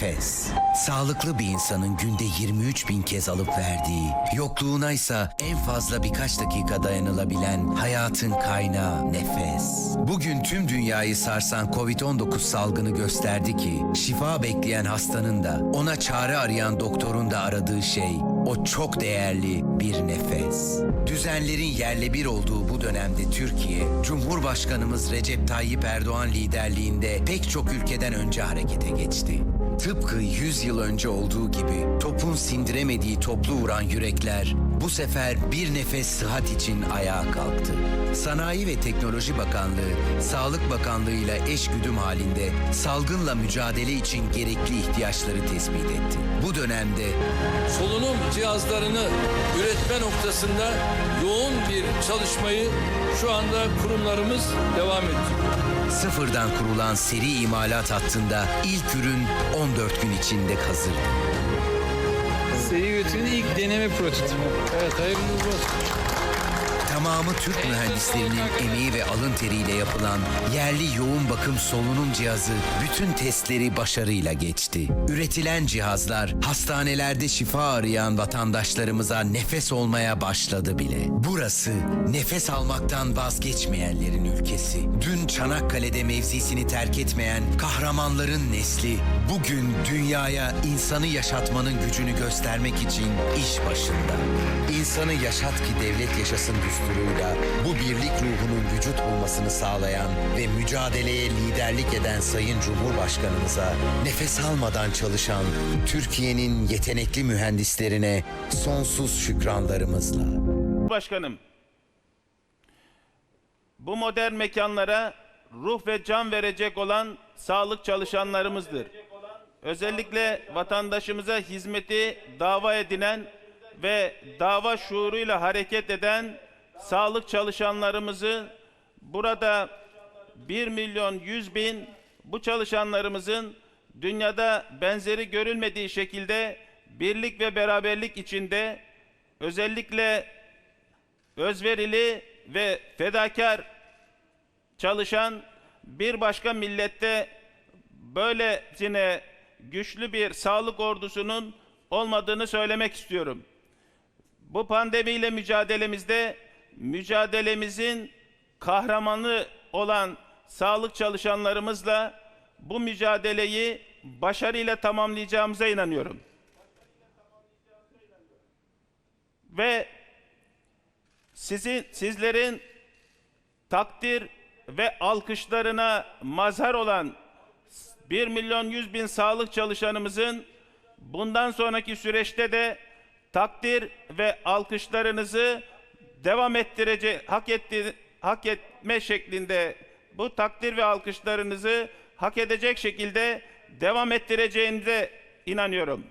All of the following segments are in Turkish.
Nefes. Sağlıklı bir insanın günde 23 bin kez alıp verdiği, yokluğuna ise en fazla birkaç dakika dayanılabilen hayatın kaynağı nefes. Bugün tüm dünyayı sarsan Covid-19 salgını gösterdi ki şifa bekleyen hastanın da ona çare arayan doktorun da aradığı şey o çok değerli bir nefes. Düzenlerin yerle bir olduğu bu dönemde Türkiye, Cumhurbaşkanımız Recep Tayyip Erdoğan liderliğinde pek çok ülkeden önce harekete geçti. Tıpkı 100 yıl önce olduğu gibi topun sindiremediği toplu vuran yürekler bu sefer bir nefes sıhhat için ayağa kalktı. Sanayi ve Teknoloji Bakanlığı, Sağlık Bakanlığı ile eşgüdüm halinde salgınla mücadele için gerekli ihtiyaçları tespit etti. Bu dönemde solunum cihazlarını üretme noktasında yoğun bir çalışmayı şu anda kurumlarımız devam ediyor. sıfırdan kurulan seri imalat hattında ilk ürün 14 gün içinde hazırdı. Seri üretimde ilk deneme prototipi. Evet, hayırlı olsun. Tamamı Türk mühendislerinin emeği ve alın teriyle yapılan yerli yoğun bakım solunum cihazı bütün testleri başarıyla geçti. Üretilen cihazlar hastanelerde şifa arayan vatandaşlarımıza nefes olmaya başladı bile. Burası nefes almaktan vazgeçmeyenlerin ülkesi. Dün Çanakkale'de mevzisini terk etmeyen kahramanların nesli bugün dünyaya insanı yaşatmanın gücünü göstermek için iş başında. İnsanı yaşat ki devlet yaşasın düsturuyla bu birlik ruhunun vücut bulmasını sağlayan ve mücadeleye liderlik eden Sayın Cumhurbaşkanımıza nefes almadan çalışan Türkiye'nin yetenekli mühendislerine sonsuz şükranlarımızla. Başkanım, bu modern mekanlara ruh ve can verecek olan sağlık çalışanlarımızdır. Özellikle vatandaşımıza hizmeti dava edinen ve dava şuuruyla hareket eden sağlık çalışanlarımızı burada 1.100.000 bu çalışanlarımızın dünyada benzeri görülmediği şekilde birlik ve beraberlik içinde özellikle özverili ve fedakar çalışan bir başka millette böylesine güçlü bir sağlık ordusunun olmadığını söylemek istiyorum. Bu pandemiyle mücadelemizin kahramanı olan sağlık çalışanlarımızla bu mücadeleyi başarıyla tamamlayacağımıza inanıyorum. Ve sizlerin takdir ve alkışlarına mazhar olan 1.100.000 sağlık çalışanımızın bundan sonraki süreçte de takdir ve alkışlarınızı devam ettirecek, hak etme şeklinde bu takdir ve alkışlarınızı hak edecek şekilde devam ettireceğinize inanıyorum.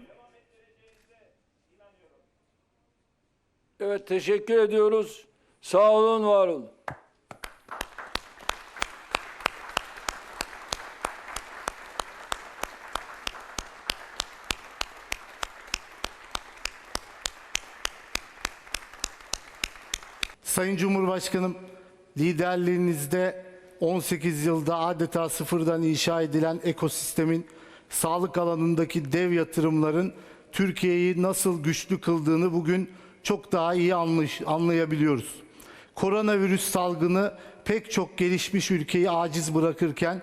Evet, teşekkür ediyoruz. Sağ olun, var olun. Sayın Cumhurbaşkanım, liderliğinizde 18 yılda adeta sıfırdan inşa edilen ekosistemin sağlık alanındaki dev yatırımların Türkiye'yi nasıl güçlü kıldığını bugün çok daha iyi anlayabiliyoruz. Koronavirüs salgını pek çok gelişmiş ülkeyi aciz bırakırken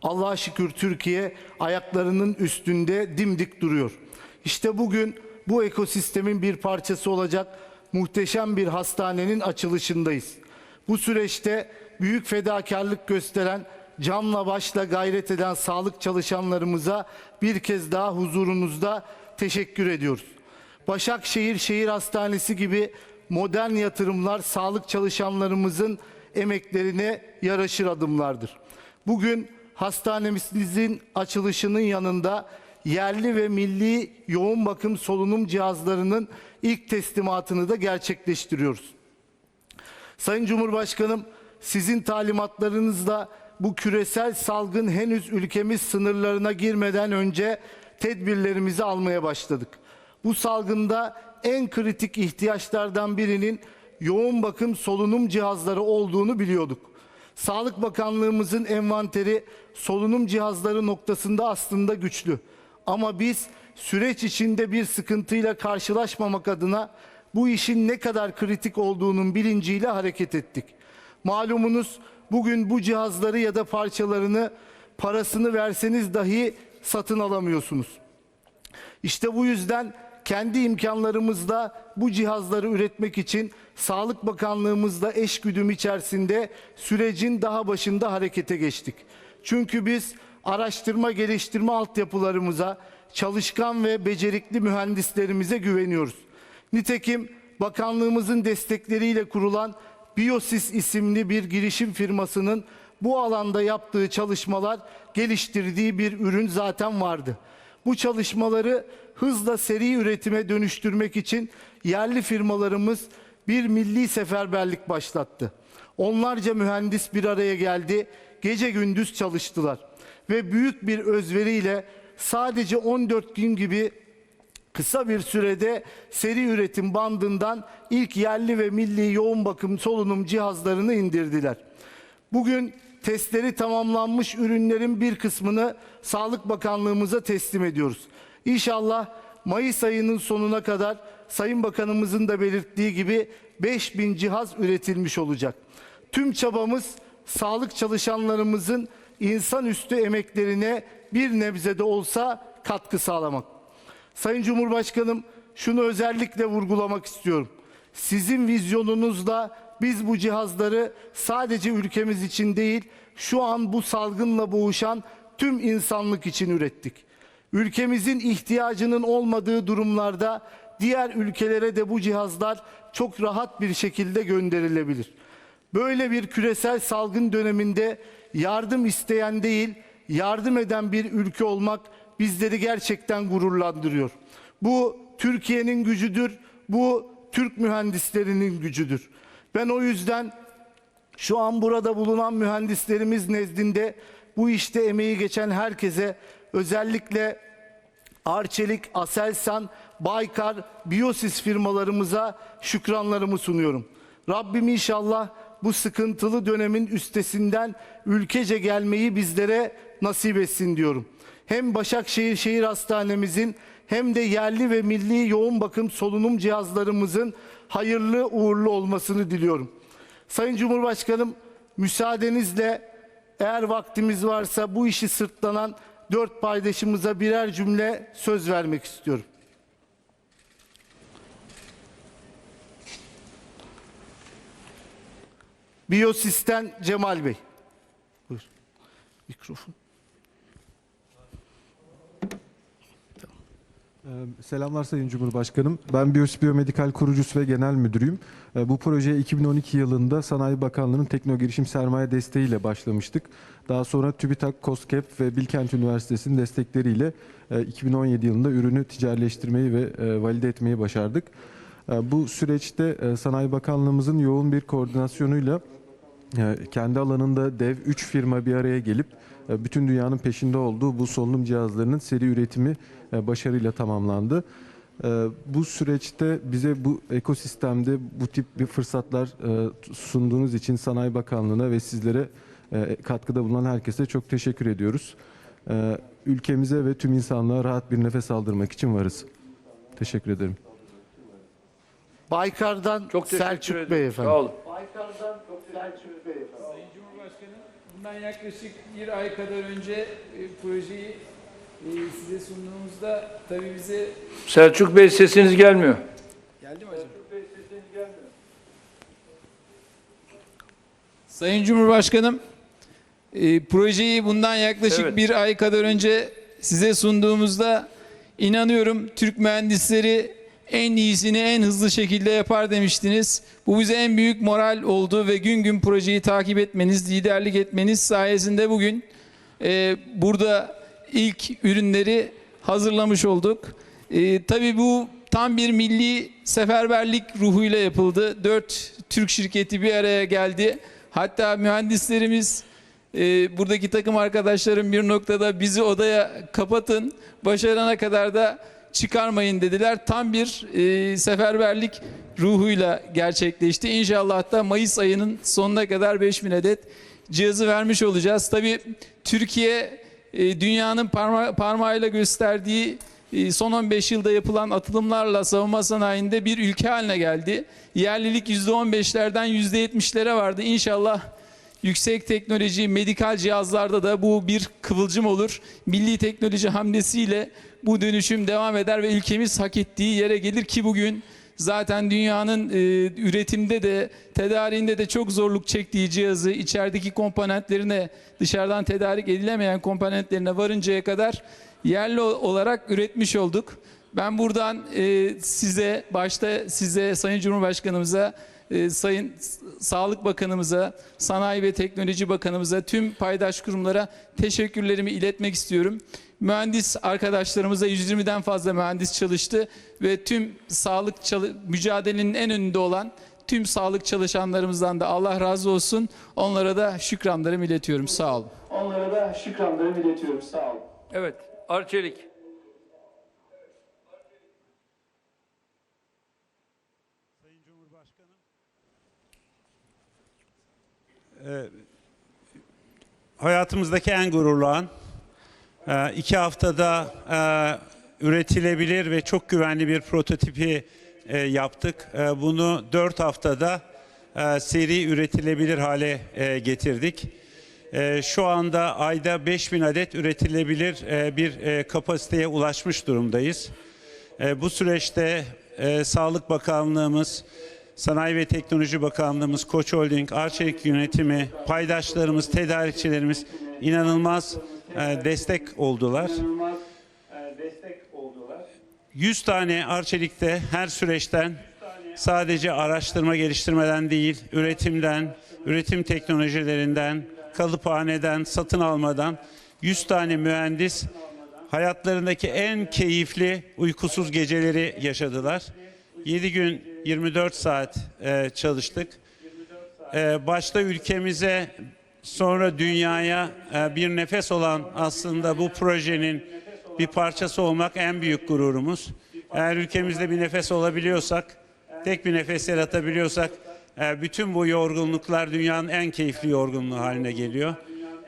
Allah'a şükür Türkiye ayaklarının üstünde dimdik duruyor. İşte bugün bu ekosistemin bir parçası olacak muhteşem bir hastanenin açılışındayız. Bu süreçte büyük fedakarlık gösteren, canla başla gayret eden sağlık çalışanlarımıza bir kez daha huzurunuzda teşekkür ediyoruz. Başakşehir Şehir Hastanesi gibi modern yatırımlar sağlık çalışanlarımızın emeklerine yaraşır adımlardır. Bugün hastanemizin açılışının yanında yerli ve milli yoğun bakım solunum cihazlarının ilk teslimatını da gerçekleştiriyoruz. Sayın Cumhurbaşkanım, sizin talimatlarınızla bu küresel salgın henüz ülkemiz sınırlarına girmeden önce tedbirlerimizi almaya başladık. Bu salgında en kritik ihtiyaçlardan birinin yoğun bakım solunum cihazları olduğunu biliyorduk. Sağlık Bakanlığımızın envanteri solunum cihazları noktasında aslında güçlü. Ama biz süreç içinde bir sıkıntıyla karşılaşmamak adına bu işin ne kadar kritik olduğunun bilinciyle hareket ettik. Malumunuz bugün bu cihazları ya da parçalarını parasını verseniz dahi satın alamıyorsunuz. İşte bu yüzden kendi imkanlarımızla bu cihazları üretmek için Sağlık Bakanlığımızla eşgüdüm içerisinde sürecin daha başında harekete geçtik. Çünkü biz araştırma geliştirme altyapılarımıza, çalışkan ve becerikli mühendislerimize güveniyoruz. Nitekim bakanlığımızın destekleriyle kurulan Biosis isimli bir girişim firmasının bu alanda yaptığı çalışmalar, geliştirdiği bir ürün zaten vardı. Bu çalışmaları hızla seri üretime dönüştürmek için yerli firmalarımız bir milli seferberlik başlattı. Onlarca mühendis bir araya geldi, gece gündüz çalıştılar ve büyük bir özveriyle sadece 14 gün gibi kısa bir sürede seri üretim bandından ilk yerli ve milli yoğun bakım solunum cihazlarını indirdiler. Bugün testleri tamamlanmış ürünlerin bir kısmını Sağlık Bakanlığımıza teslim ediyoruz. İnşallah Mayıs ayının sonuna kadar Sayın Bakanımızın da belirttiği gibi 5000 cihaz üretilmiş olacak. Tüm çabamız sağlık çalışanlarımızın insanüstü emeklerine bir nebze de olsa katkı sağlamak. Sayın Cumhurbaşkanım, şunu özellikle vurgulamak istiyorum. Sizin vizyonunuzla biz bu cihazları sadece ülkemiz için değil, şu an bu salgınla boğuşan tüm insanlık için ürettik. Ülkemizin ihtiyacının olmadığı durumlarda diğer ülkelere de bu cihazlar çok rahat bir şekilde gönderilebilir. Böyle bir küresel salgın döneminde yardım isteyen değil, yardım eden bir ülke olmak bizleri gerçekten gururlandırıyor. Bu Türkiye'nin gücüdür, bu Türk mühendislerinin gücüdür. Ben o yüzden şu an burada bulunan mühendislerimiz nezdinde bu işte emeği geçen herkese, özellikle Arçelik, Aselsan, Baykar, Biosis firmalarımıza şükranlarımı sunuyorum. Rabbim inşallah bu sıkıntılı dönemin üstesinden ülkece gelmeyi bizlere nasip etsin diyorum. Hem Başakşehir Şehir Hastanemizin hem de yerli ve milli yoğun bakım solunum cihazlarımızın hayırlı uğurlu olmasını diliyorum. Sayın Cumhurbaşkanım, müsaadenizle eğer vaktimiz varsa bu işi sırtlanan 4 paydaşımıza birer cümle söz vermek istiyorum. Biyosis'ten Cemal Bey. Buyur. Mikrofon. Selamlar Sayın Cumhurbaşkanım. Ben Biosis Biyomedikal kurucusu ve genel müdürüyüm. Bu projeye 2012 yılında Sanayi Bakanlığı'nın Tekno Girişim Sermaye desteğiyle başlamıştık. Daha sonra TÜBİTAK, KOSGEB ve Bilkent Üniversitesi'nin destekleriyle 2017 yılında ürünü ticarileştirmeyi ve valide etmeyi başardık. Bu süreçte Sanayi Bakanlığımızın yoğun bir koordinasyonuyla kendi alanında dev 3 firma bir araya gelip bütün dünyanın peşinde olduğu bu solunum cihazlarının seri üretimi başarıyla tamamlandı. Bu süreçte bize bu ekosistemde bu tip bir fırsatlar sunduğunuz için Sanayi Bakanlığı'na ve sizlere katkıda bulunan herkese çok teşekkür ediyoruz. Ülkemize ve tüm insanlığa rahat bir nefes aldırmak için varız. Teşekkür ederim. Baykar'dan Çok teşekkür Selçuk ederim. Bey efendim. Sağ olun. Baykar'dan Selçuk Bey efendim. Sayın Cumhurbaşkanım, bundan yaklaşık bir ay kadar önce projeyi size sunduğumuzda tabii bize... Selçuk Bey, sesiniz gelmiyor. Geldi mi hocam? Sayın Cumhurbaşkanım, projeyi bundan yaklaşık Evet. bir ay kadar önce size sunduğumuzda inanıyorum Türk mühendisleri en iyisini en hızlı şekilde yapar demiştiniz. Bu bize en büyük moral oldu ve gün gün projeyi takip etmeniz, liderlik etmeniz sayesinde bugün burada ilk ürünleri hazırlamış olduk. Tabii bu tam bir milli seferberlik ruhuyla yapıldı. 4 Türk şirketi bir araya geldi. Hatta mühendislerimiz, buradaki takım arkadaşlarım bir noktada bizi odaya kapatın, başarana kadar da çıkarmayın dediler. Tam bir seferberlik ruhuyla gerçekleşti. İnşallah da Mayıs ayının sonuna kadar 5000 adet cihazı vermiş olacağız. Tabii Türkiye dünyanın parmağıyla gösterdiği son 15 yılda yapılan atılımlarla savunma sanayinde bir ülke haline geldi. Yerlilik %15'lerden %70'lere vardı. İnşallah yüksek teknoloji, medikal cihazlarda da bu bir kıvılcım olur. Milli teknoloji hamlesiyle bu dönüşüm devam eder ve ülkemiz hak ettiği yere gelir ki bugün zaten dünyanın üretimde de tedariğinde de çok zorluk çektiği cihazı içerideki komponentlerine, dışarıdan tedarik edilemeyen komponentlerine varıncaya kadar yerli olarak üretmiş olduk. Ben buradan size, başta size, Sayın Cumhurbaşkanımıza, Sayın Sağlık Bakanımıza, Sanayi ve Teknoloji Bakanımıza, tüm paydaş kurumlara teşekkürlerimi iletmek istiyorum. Mühendis arkadaşlarımıza 120'den fazla mühendis çalıştı ve tüm mücadelenin en önünde olan tüm sağlık çalışanlarımızdan da Allah razı olsun. Onlara da şükranlarımı iletiyorum. Sağ olun. Onlara da şükranlarımı iletiyorum. Sağ olun. Evet, Arçelik. Sayın Cumhurbaşkanım, hayatımızdaki en gururlu an, 2 haftada üretilebilir ve çok güvenli bir prototipi yaptık. Bunu 4 haftada seri üretilebilir hale getirdik. Şu anda ayda 5000 adet üretilebilir bir kapasiteye ulaşmış durumdayız. Bu süreçte Sağlık Bakanlığımız, Sanayi ve Teknoloji Bakanlığımız, Koç Holding, Arçelik Yönetimi, paydaşlarımız, tedarikçilerimiz inanılmaz destek oldular. 100 tane Arçelik'te her süreçten sadece araştırma geliştirmeden değil, üretimden, üretim teknolojilerinden, kalıphaneden, satın almadan 100 tane mühendis hayatlarındaki en keyifli uykusuz geceleri yaşadılar. 7 gün 24 saat çalıştık. Başta ülkemize sonra dünyaya bir nefes olan aslında bu projenin bir parçası olmak en büyük gururumuz. Eğer ülkemizde bir nefes olabiliyorsak, tek bir nefes yaratabiliyorsak bütün bu yorgunluklar dünyanın en keyifli yorgunluğu haline geliyor.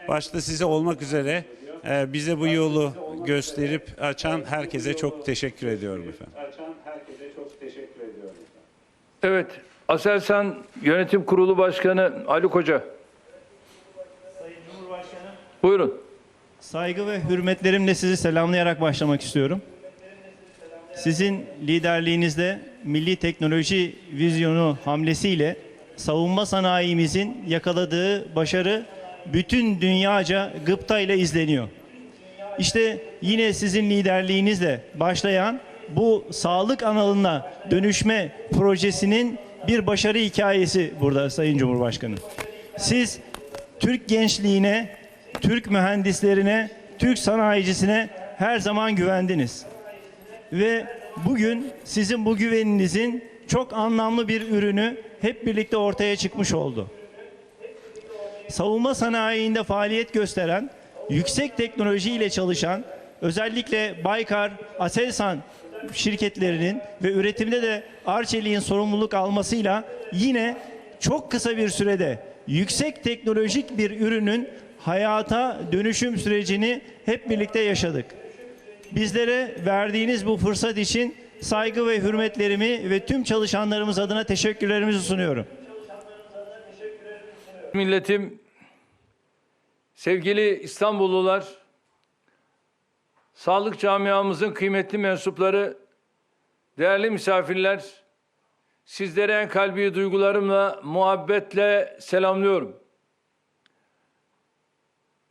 Başta size olmak üzere bize bu yolu gösterip açan herkese çok teşekkür ediyorum efendim. Evet, Aselsan Yönetim Kurulu Başkanı Ali Koca. Sayın Cumhurbaşkanım, Buyurun. saygı ve hürmetlerimle sizi selamlayarak başlamak istiyorum. Sizin liderliğinizde milli teknoloji vizyonu hamlesiyle savunma sanayimizin yakaladığı başarı bütün dünyaca gıptayla izleniyor. İşte yine sizin liderliğinizle başlayan bu sağlık alanına dönüşme projesinin bir başarı hikayesi burada Sayın Cumhurbaşkanım. Siz Türk gençliğine, Türk mühendislerine, Türk sanayicisine her zaman güvendiniz. Ve bugün sizin bu güveninizin çok anlamlı bir ürünü hep birlikte ortaya çıkmış oldu. Savunma sanayinde faaliyet gösteren, yüksek teknolojiyle çalışan, özellikle Baykar, Aselsan şirketlerinin ve üretimde de Arçelik'in sorumluluk almasıyla yine çok kısa bir sürede yüksek teknolojik bir ürünün hayata dönüşüm sürecini hep birlikte yaşadık. Bizlere verdiğiniz bu fırsat için saygı ve hürmetlerimi ve tüm çalışanlarımız adına teşekkürlerimizi sunuyorum. Milletim, sevgili İstanbullular, sağlık camiamızın kıymetli mensupları, değerli misafirler, sizlere en kalbi duygularımla, muhabbetle selamlıyorum.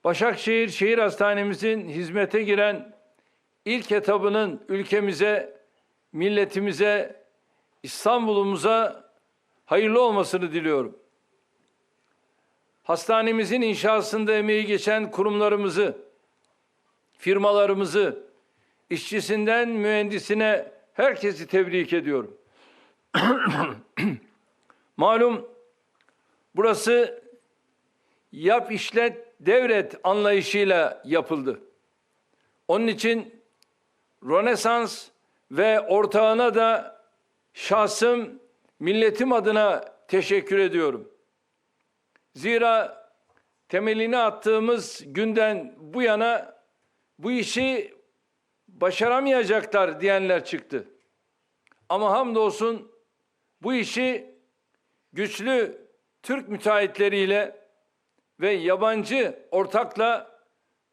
Başakşehir Şehir Hastanemizin hizmete giren ilk etabının ülkemize, milletimize, İstanbul'umuza hayırlı olmasını diliyorum. Hastanemizin inşasında emeği geçen kurumlarımızı, firmalarımızı, işçisinden mühendisine herkesi tebrik ediyorum. Malum burası yap işlet devret anlayışıyla yapıldı. Onun için Rönesans ve ortağına da şahsım, milletim adına teşekkür ediyorum. Zira temelini attığımız günden bu yana bu işi başaramayacaklar diyenler çıktı. Ama hamdolsun bu işi güçlü Türk müteahhitleriyle ve yabancı ortakla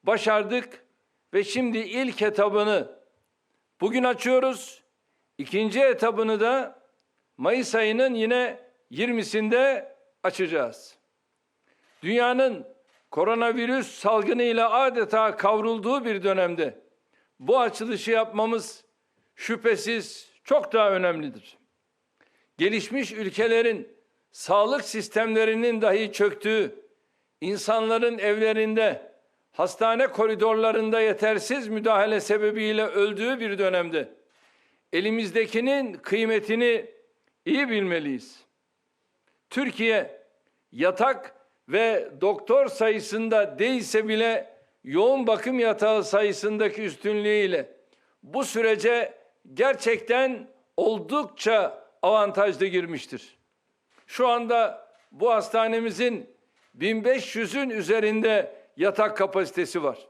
başardık ve şimdi ilk etabını bugün açıyoruz. İkinci etabını da Mayıs ayının yine 20'sinde açacağız. Dünyanın koronavirüs salgınıyla adeta kavrulduğu bir dönemde bu açılışı yapmamız şüphesiz çok daha önemlidir. Gelişmiş ülkelerin sağlık sistemlerinin dahi çöktüğü, insanların evlerinde, hastane koridorlarında yetersiz müdahale sebebiyle öldüğü bir dönemde elimizdekinin kıymetini iyi bilmeliyiz. Türkiye yatak ve doktor sayısında değilse bile yoğun bakım yatağı sayısındaki üstünlüğüyle bu sürece gerçekten oldukça avantajlı girmiştir. Şu anda bu hastanemizin 1500'ün üzerinde yatak kapasitesi var.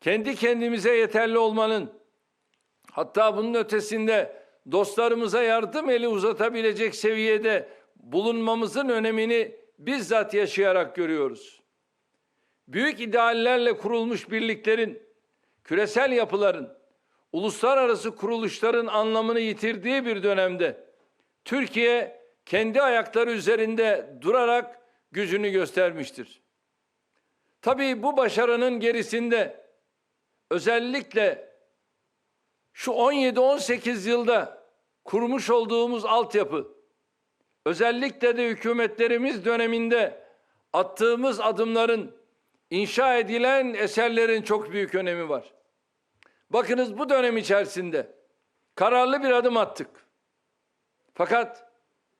Kendi kendimize yeterli olmanın, hatta bunun ötesinde dostlarımıza yardım eli uzatabilecek seviyede bulunmamızın önemini bizzat yaşayarak görüyoruz. Büyük ideallerle kurulmuş birliklerin, küresel yapıların, uluslararası kuruluşların anlamını yitirdiği bir dönemde Türkiye kendi ayakları üzerinde durarak gücünü göstermiştir. Tabii bu başarının gerisinde özellikle şu 17-18 yılda kurmuş olduğumuz altyapı, özellikle de hükümetlerimiz döneminde attığımız adımların, inşa edilen eserlerin çok büyük önemi var. Bakınız bu dönem içerisinde kararlı bir adım attık. Fakat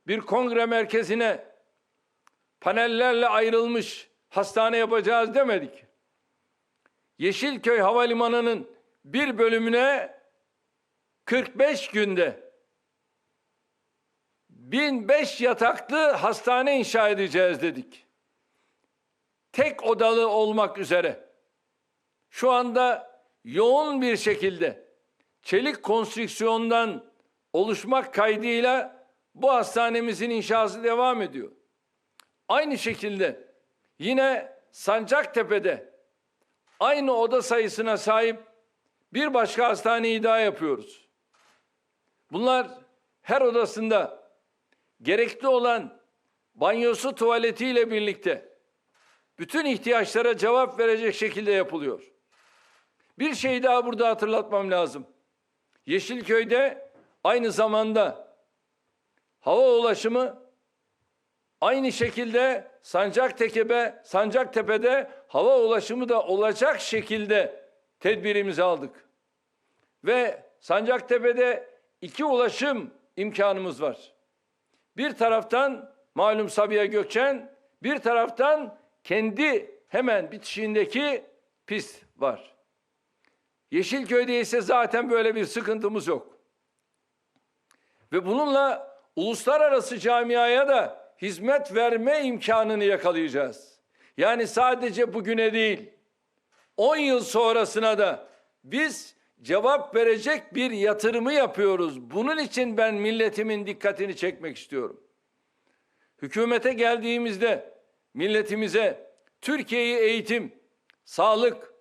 bir kongre merkezine panellerle ayrılmış hastane yapacağız demedik. Yeşilköy Havalimanı'nın bir bölümüne 45 günde 1005 yataklı hastane inşa edeceğiz dedik. Tek odalı olmak üzere. Şu anda yoğun bir şekilde çelik konstrüksiyondan oluşmak kaydıyla bu hastanemizin inşası devam ediyor. Aynı şekilde yine Sancaktepe'de aynı oda sayısına sahip bir başka hastaneyi daha yapıyoruz. Bunlar her odasında gerekli olan banyosu, tuvaletiyle birlikte bütün ihtiyaçlara cevap verecek şekilde yapılıyor. Bir şey daha burada hatırlatmam lazım. Yeşilköy'de aynı zamanda hava ulaşımı, aynı şekilde Sancaktepe'de hava ulaşımı da olacak şekilde tedbirimizi aldık. Ve Sancaktepe'de 2 ulaşım imkanımız var. Bir taraftan malum Sabiha Gökçen, bir taraftan kendi hemen bitişiğindeki pist var. Yeşilköy'de ise zaten böyle bir sıkıntımız yok. Ve bununla uluslararası camiaya da hizmet verme imkanını yakalayacağız. Yani sadece bugüne değil, 10 yıl sonrasına da biz cevap verecek bir yatırımı yapıyoruz. Bunun için ben milletimin dikkatini çekmek istiyorum. Hükümete geldiğimizde milletimize Türkiye'yi eğitim, sağlık,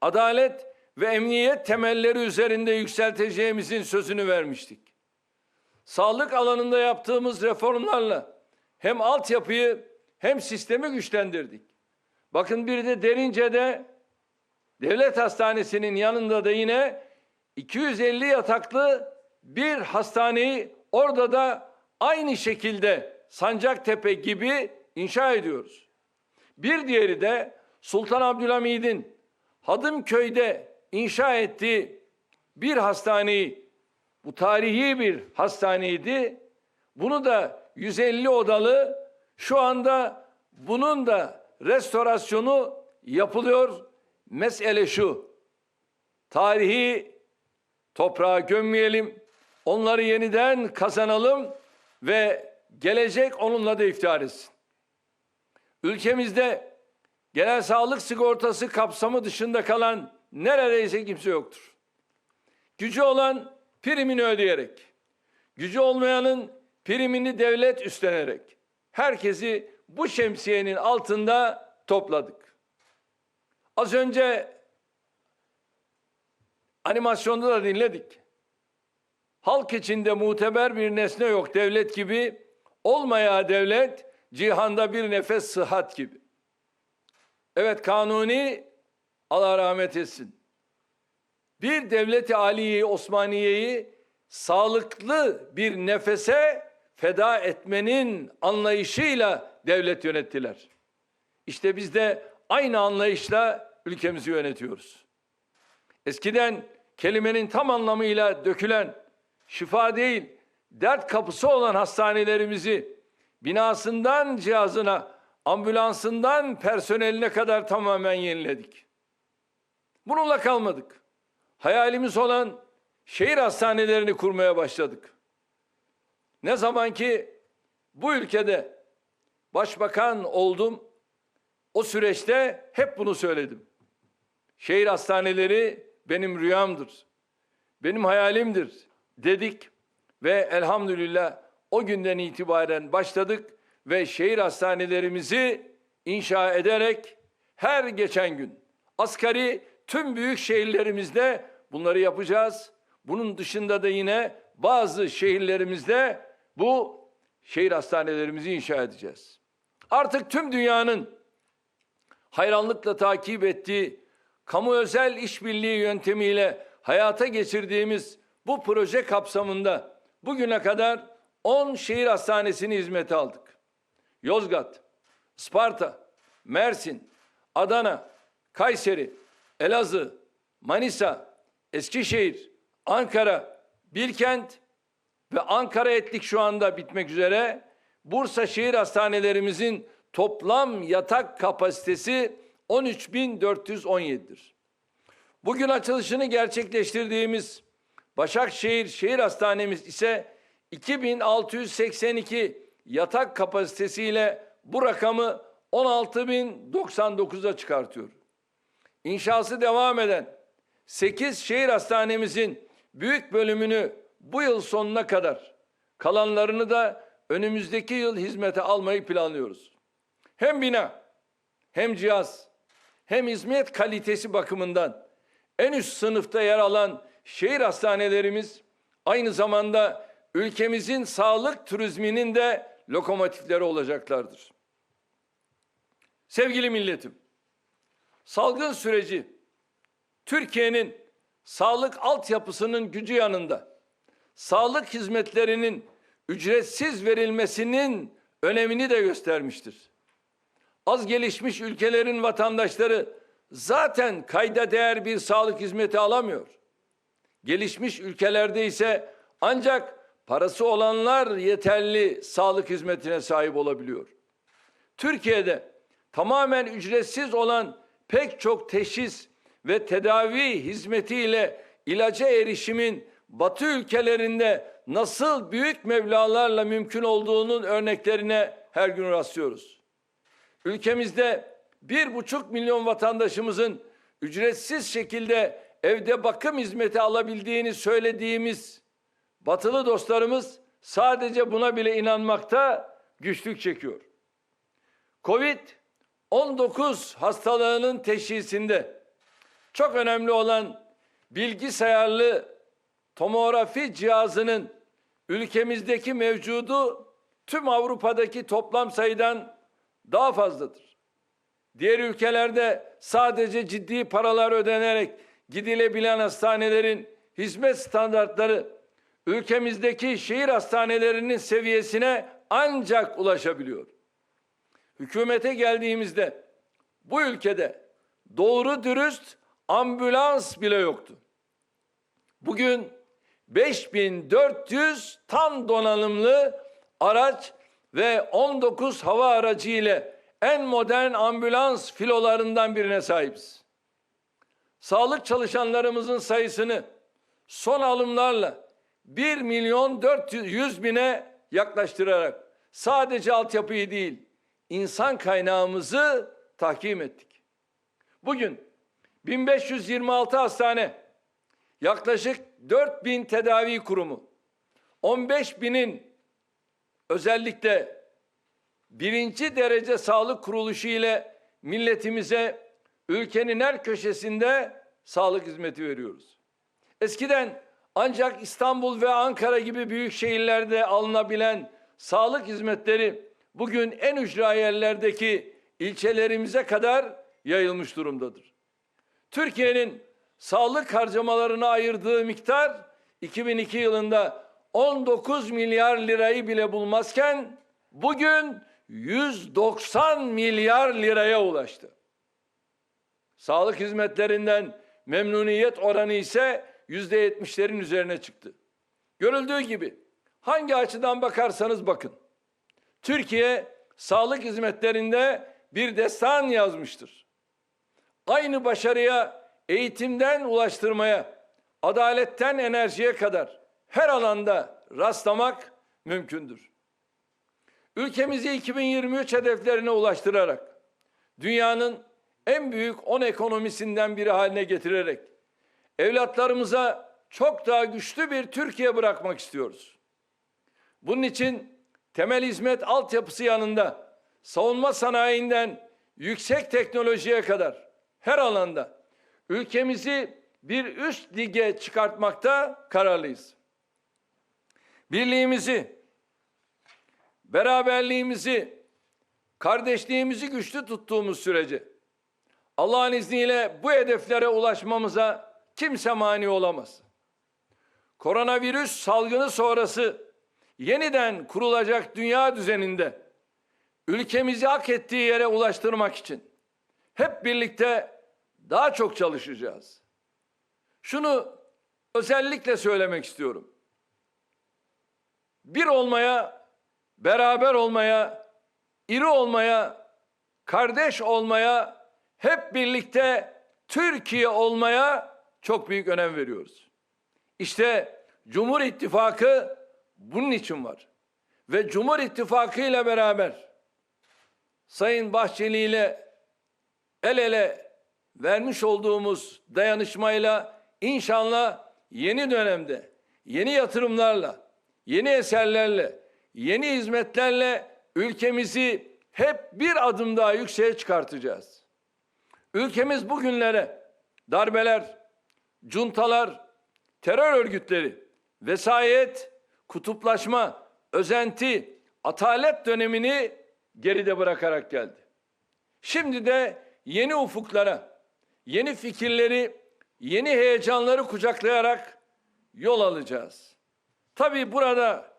adalet ve emniyet temelleri üzerinde yükselteceğimizin sözünü vermiştik. Sağlık alanında yaptığımız reformlarla hem altyapıyı hem sistemi güçlendirdik. Bakın bir de Derince'de devlet hastanesinin yanında da yine 250 yataklı bir hastaneyi orada da aynı şekilde Sancaktepe gibi inşa ediyoruz. Bir diğeri de Sultan Abdülhamid'in Hadımköy'de inşa ettiği bir hastaneyi, bu tarihi bir hastaneydi. Bunu da 150 odalı, şu anda bunun da restorasyonu yapılıyor. Mesele şu, tarihi toprağa gömmeyelim, onları yeniden kazanalım ve gelecek onunla da iftihar etsin. Ülkemizde genel sağlık sigortası kapsamı dışında kalan neredeyse kimse yoktur. Gücü olan primini ödeyerek, gücü olmayanın primini devlet üstlenerek herkesi bu şemsiyenin altında topladık. Az önce animasyonda da dinledik. Halk içinde muteber bir nesne yok devlet gibi, olmaya devlet cihanda bir nefes sıhhat gibi. Evet, Kanuni Allah rahmet etsin. Bir devlet-i aliyeyi, Osmaniye'yi sağlıklı bir nefese feda etmenin anlayışıyla devlet yönettiler. İşte biz de aynı anlayışla ülkemizi yönetiyoruz. Eskiden kelimenin tam anlamıyla dökülen, şifa değil, dert kapısı olan hastanelerimizi binasından cihazına, ambulansından personeline kadar tamamen yeniledik. Bununla kalmadık. Hayalimiz olan şehir hastanelerini kurmaya başladık. Ne zaman ki bu ülkede başbakan oldum, o süreçte hep bunu söyledim. Şehir hastaneleri benim rüyamdır, benim hayalimdir dedik ve elhamdülillah o günden itibaren başladık ve şehir hastanelerimizi inşa ederek her geçen gün asgari tüm büyük şehirlerimizde bunları yapacağız. Bunun dışında da yine bazı şehirlerimizde bu şehir hastanelerimizi inşa edeceğiz. Artık tüm dünyanın hayranlıkla takip ettiği kamu özel işbirliği yöntemiyle hayata geçirdiğimiz bu proje kapsamında bugüne kadar 10 şehir hastanesini hizmete aldık. Yozgat, Isparta, Mersin, Adana, Kayseri, Elazığ, Manisa, Eskişehir, Ankara, Bilkent ve Ankara Etlik şu anda bitmek üzere. Bursa şehir hastanelerimizin toplam yatak kapasitesi 13.417'dir. Bugün açılışını gerçekleştirdiğimiz Başakşehir Şehir Hastanemiz ise 2.682 yatak kapasitesiyle bu rakamı 16.099'a çıkartıyor. İnşası devam eden 8 şehir hastanemizin büyük bölümünü bu yıl sonuna kadar, kalanlarını da önümüzdeki yıl hizmete almayı planlıyoruz. Hem bina, hem cihaz, hem hizmet kalitesi bakımından en üst sınıfta yer alan şehir hastanelerimiz aynı zamanda ülkemizin sağlık turizminin de lokomotifleri olacaklardır. Sevgili milletim, salgın süreci Türkiye'nin sağlık altyapısının gücü yanında sağlık hizmetlerinin ücretsiz verilmesinin önemini de göstermiştir. Az gelişmiş ülkelerin vatandaşları zaten kayda değer bir sağlık hizmeti alamıyor. Gelişmiş ülkelerde ise ancak parası olanlar yeterli sağlık hizmetine sahip olabiliyor. Türkiye'de tamamen ücretsiz olan pek çok teşhis ve tedavi hizmetiyle ilaca erişimin Batı ülkelerinde nasıl büyük meblağlarla mümkün olduğunun örneklerine her gün rastlıyoruz. Ülkemizde 1,5 milyon vatandaşımızın ücretsiz şekilde evde bakım hizmeti alabildiğini söylediğimiz batılı dostlarımız sadece buna bile inanmakta güçlük çekiyor. Covid-19 hastalığının teşhisinde çok önemli olan bilgisayarlı tomografi cihazının ülkemizdeki mevcudu tüm Avrupa'daki toplam sayıdan daha fazladır. Diğer ülkelerde sadece ciddi paralar ödenerek gidilebilen hastanelerin hizmet standartları ülkemizdeki şehir hastanelerinin seviyesine ancak ulaşabiliyor. Hükümete geldiğimizde bu ülkede doğru dürüst ambulans bile yoktu. Bugün 5400 tam donanımlı araç ve 19 hava aracı ile en modern ambulans filolarından birine sahibiz. Sağlık çalışanlarımızın sayısını son alımlarla 1.400.000'e yaklaştırarak sadece altyapıyı değil, insan kaynağımızı tahkim ettik. Bugün 1526 hastane, yaklaşık 4000 tedavi kurumu, 15.000'in özellikle birinci derece sağlık kuruluşu ile milletimize ülkenin her köşesinde sağlık hizmeti veriyoruz. Eskiden ancak İstanbul ve Ankara gibi büyük şehirlerde alınabilen sağlık hizmetleri bugün en ücra yerlerdeki ilçelerimize kadar yayılmış durumdadır. Türkiye'nin sağlık harcamalarına ayırdığı miktar 2002 yılında 19 milyar lirayı bile bulmazken bugün 190 milyar liraya ulaştı. Sağlık hizmetlerinden memnuniyet oranı ise %70'lerin üzerine çıktı. Görüldüğü gibi hangi açıdan bakarsanız bakın, Türkiye sağlık hizmetlerinde bir destan yazmıştır. Aynı başarıya eğitimden ulaştırmaya, adaletten enerjiye kadar her alanda rastlamak mümkündür. Ülkemizi 2023 hedeflerine ulaştırarak, dünyanın en büyük 10 ekonomisinden biri haline getirerek, evlatlarımıza çok daha güçlü bir Türkiye bırakmak istiyoruz. Bunun için temel hizmet altyapısı yanında, savunma sanayinden yüksek teknolojiye kadar her alanda ülkemizi bir üst lige çıkartmakta kararlıyız. Birliğimizi, beraberliğimizi, kardeşliğimizi güçlü tuttuğumuz sürece Allah'ın izniyle bu hedeflere ulaşmamıza kimse mani olamaz. Koronavirüs salgını sonrası yeniden kurulacak dünya düzeninde ülkemizi hak ettiği yere ulaştırmak için hep birlikte daha çok çalışacağız. Şunu özellikle söylemek istiyorum. Bir olmaya, beraber olmaya, iri olmaya, kardeş olmaya, hep birlikte Türkiye olmaya çok büyük önem veriyoruz. İşte Cumhur İttifakı bunun için var. Ve Cumhur İttifakı ile beraber Sayın Bahçeli ile el ele vermiş olduğumuz dayanışmayla inşallah yeni dönemde, yeni yatırımlarla, yeni eserlerle, yeni hizmetlerle ülkemizi hep bir adım daha yükseğe çıkartacağız. Ülkemiz bugünlere darbeler, cuntalar, terör örgütleri, vesayet, kutuplaşma, özenti, atalet dönemini geride bırakarak geldi. Şimdi de yeni ufuklara, yeni fikirleri, yeni heyecanları kucaklayarak yol alacağız. Tabii burada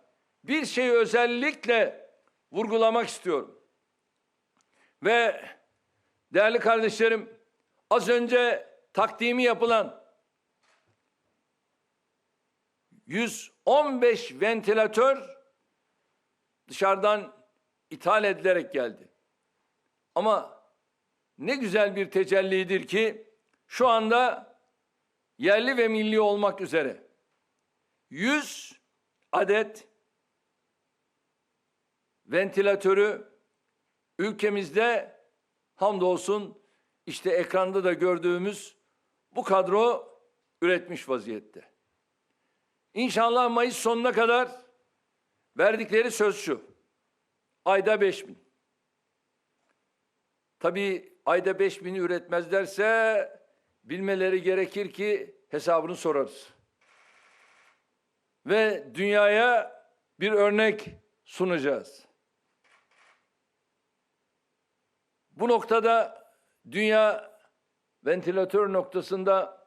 bir şeyi özellikle vurgulamak istiyorum. Ve değerli kardeşlerim, az önce takdimi yapılan 115 ventilatör dışarıdan ithal edilerek geldi. Ama ne güzel bir tecellidir ki şu anda yerli ve milli olmak üzere 100 adet ventilatörü ülkemizde hamdolsun işte ekranda da gördüğümüz bu kadro üretmiş vaziyette. İnşallah Mayıs sonuna kadar verdikleri söz şu: ayda 5.000. Tabii ayda 5.000'i üretmezlerse bilmeleri gerekir ki hesabını sorarız. Ve dünyaya bir örnek sunacağız. Bu noktada dünya ventilatör noktasında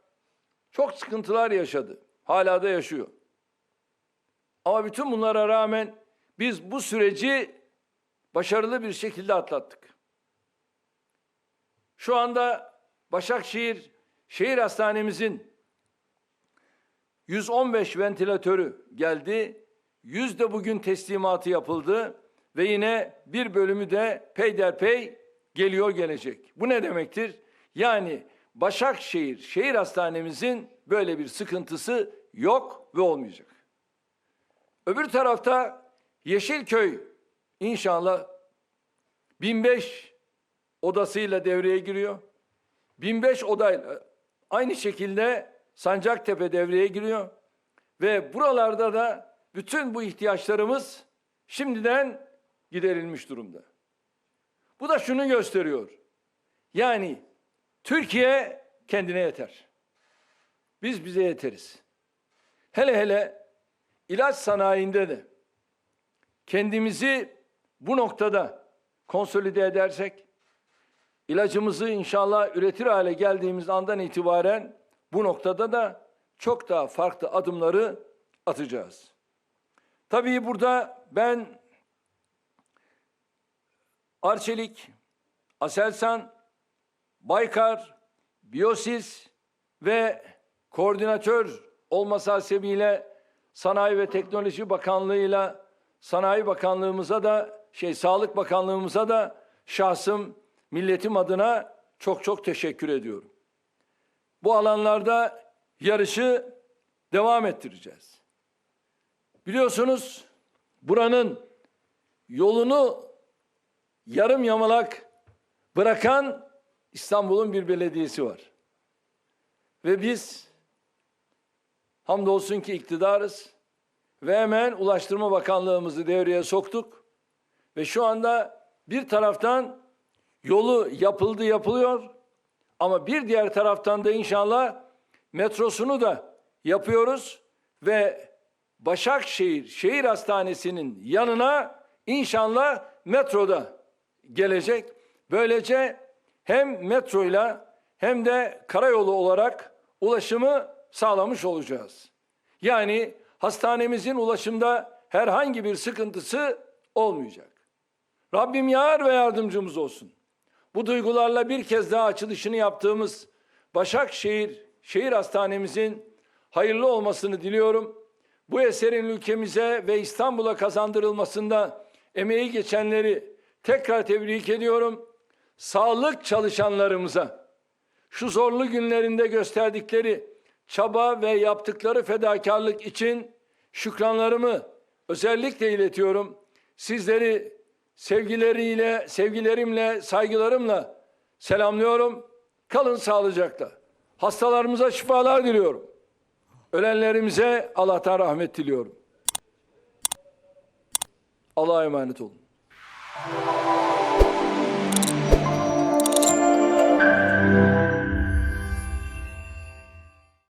çok sıkıntılar yaşadı. Hala da yaşıyor. Ama bütün bunlara rağmen biz bu süreci başarılı bir şekilde atlattık. Şu anda Başakşehir Şehir Hastanemizin 115 ventilatörü geldi. 100 de bugün teslimatı yapıldı ve yine bir bölümü de peyderpey gelecek. Bu ne demektir? Yani Başakşehir Şehir Hastanemizin böyle bir sıkıntısı yok ve olmayacak. Öbür tarafta Yeşilköy inşallah 1005 odasıyla devreye giriyor. 1005 odayla aynı şekilde Sancaktepe devreye giriyor. Ve buralarda da bütün bu ihtiyaçlarımız şimdiden giderilmiş durumda. Bu da şunu gösteriyor. Yani Türkiye kendine yeter. Biz bize yeteriz. Hele hele ilaç sanayinde de kendimizi bu noktada konsolide edersek, ilacımızı inşallah üretir hale geldiğimiz andan itibaren bu noktada da çok daha farklı adımları atacağız. Tabii burada ben Arçelik, Aselsan, Baykar, Biyosis ve koordinatör olması hasebiyle Sanayi ve Teknoloji Bakanlığı'yla Sanayi Bakanlığımıza da Sağlık Bakanlığımıza da şahsım, milletim adına çok teşekkür ediyorum. Bu alanlarda yarışı devam ettireceğiz. Biliyorsunuz buranın yolunu yarım yamalak bırakan İstanbul'un bir belediyesi var. Ve biz hamdolsun ki iktidarız ve hemen Ulaştırma Bakanlığımızı devreye soktuk. Ve şu anda bir taraftan yolu yapılıyor ama bir diğer taraftan da inşallah metrosunu da yapıyoruz ve Başakşehir Şehir Hastanesi'nin yanına inşallah metroda gelecek. Böylece hem metroyla hem de karayolu olarak ulaşımı sağlamış olacağız. Yani hastanemizin ulaşımda herhangi bir sıkıntısı olmayacak. Rabbim yar ve yardımcımız olsun. Bu duygularla bir kez daha açılışını yaptığımız Başakşehir Şehir Hastanemizin hayırlı olmasını diliyorum. Bu eserin ülkemize ve İstanbul'a kazandırılmasında emeği geçenleri tekrar tebrik ediyorum. Sağlık çalışanlarımıza şu zorlu günlerinde gösterdikleri çaba ve yaptıkları fedakarlık için şükranlarımı özellikle iletiyorum. Sizleri sevgilerimle, saygılarımla selamlıyorum. Kalın sağlıcakla. Hastalarımıza şifalar diliyorum. Ölenlerimize Allah'tan rahmet diliyorum. Allah'a emanet olun.